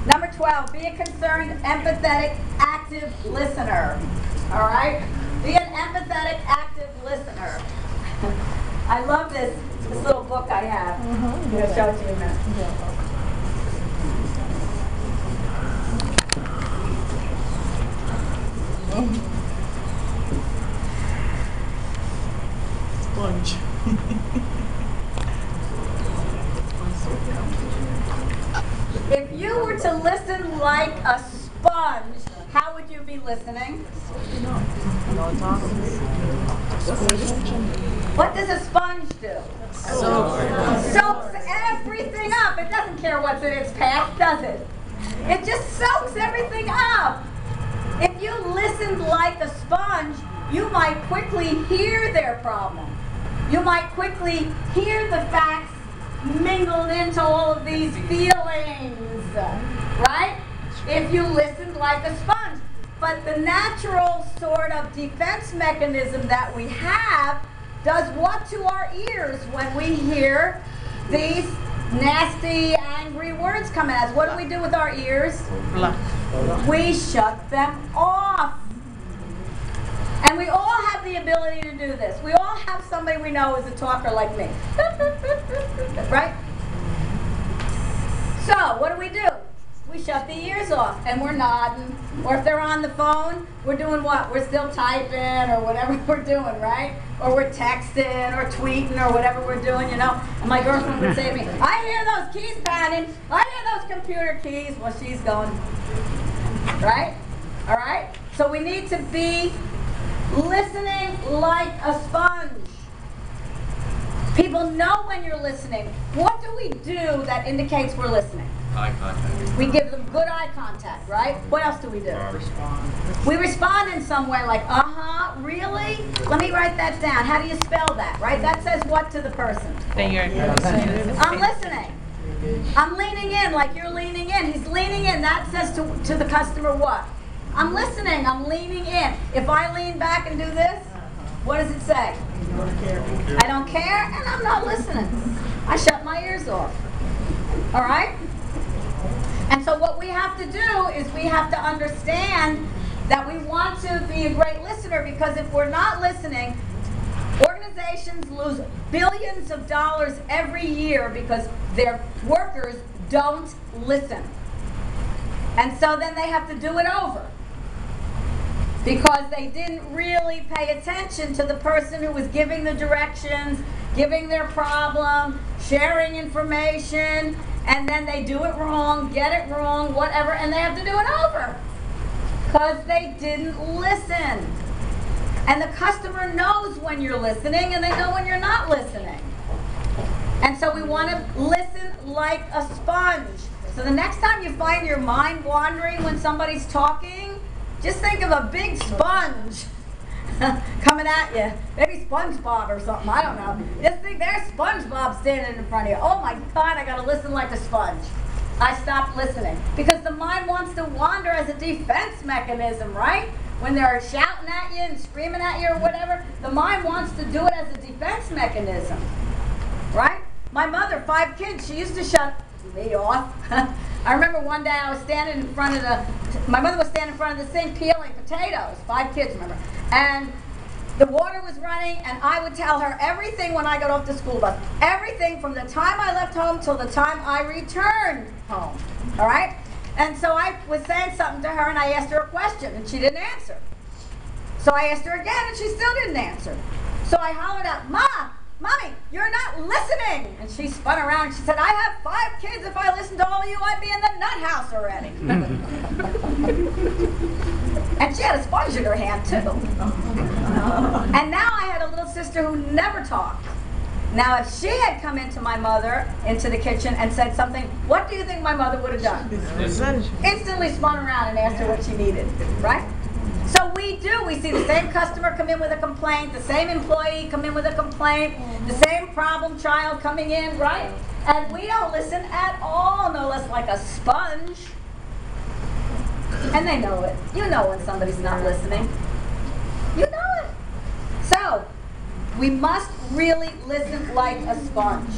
Number 12, be a concerned, empathetic, active listener. All right? Be an empathetic, active listener. I love this little book I have. I'm going to show it to you in a minute. Sponge. If you were to listen like a sponge, how would you be listening? What does a sponge do? Soaks everything up. It doesn't care what's in its path, does it? It just soaks everything up. If you listened like a sponge, you might quickly hear their problem. You might quickly hear the facts mingled into all of these feelings, right? If you listened like a sponge. But the natural sort of defense mechanism that we have does what to our ears when we hear these nasty, angry words come at us? What do we do with our ears? We shut them off. And we all have the ability to do this. We all have somebody we know is a talker like me. Right? So, what do? We shut the ears off and we're nodding. Or if they're on the phone, we're doing what? We're still typing or whatever we're doing, right? Or we're texting or tweeting or whatever we're doing, you know. And my girlfriend would say to me, I hear those keys pounding. I hear those computer keys. Well, she's going, right? All right? So we need to be listening like a sponge. People know when you're listening. What do we do that indicates we're listening? Eye contact. We give them good eye contact, right? What else do we do? We respond in some way like, really? Let me write that down. How do you spell that, right? That says what to the person? I'm listening. I'm leaning in like you're leaning in. He's leaning in. That says to the customer what? I'm listening. I'm leaning in. If I lean back and do this, what does it say? I don't care, and I'm not listening. I shut my ears off. All right? And so what we have to do is we have to understand that we want to be a great listener, because if we're not listening, organizations lose billions of dollars every year because their workers don't listen. And so then they have to do it over, because they didn't really pay attention to the person who was giving the directions, giving their problem, sharing information, and then they do it wrong, get it wrong, whatever, and they have to do it over because they didn't listen. And the customer knows when you're listening, and they know when you're not listening. And so we want to listen like a sponge. So the next time you find your mind wandering when somebody's talking, just think of a big sponge coming at you. Maybe SpongeBob or something, I don't know. Just think there's SpongeBob standing in front of you. Oh my God, I gotta listen like a sponge. I stopped listening. Because the mind wants to wander as a defense mechanism, right? When they're shouting at you and screaming at you or whatever, the mind wants to do it as a defense mechanism, right? My mother, 5 kids, she used to shut me off. I remember one day I was standing in front of my mother was standing in front of the sink peeling potatoes, 5 kids, remember, and the water was running, and I would tell her everything when I got off the school bus, everything from the time I left home till the time I returned home, all right? And so I was saying something to her, and I asked her a question, and she didn't answer. So I asked her again, and she still didn't answer. So I hollered out, Mommy, you're not listening! And she spun around and she said, I have 5 kids. If I listened to all of you, I'd be in the nut house already. And she had a sponge in her hand, too. And now I had a little sister who never talked. Now, if she had come into my mother, into the kitchen, and said something, what do you think my mother would have done? Instantly spun around and asked her what she needed, right? So we do. We see the same customer come in with a complaint, the same employee come in with a complaint, the same problem child coming in, right? And we don't listen at all, no less like a sponge. And they know it. You know when somebody's not listening. You know it. So, we must really listen like a sponge.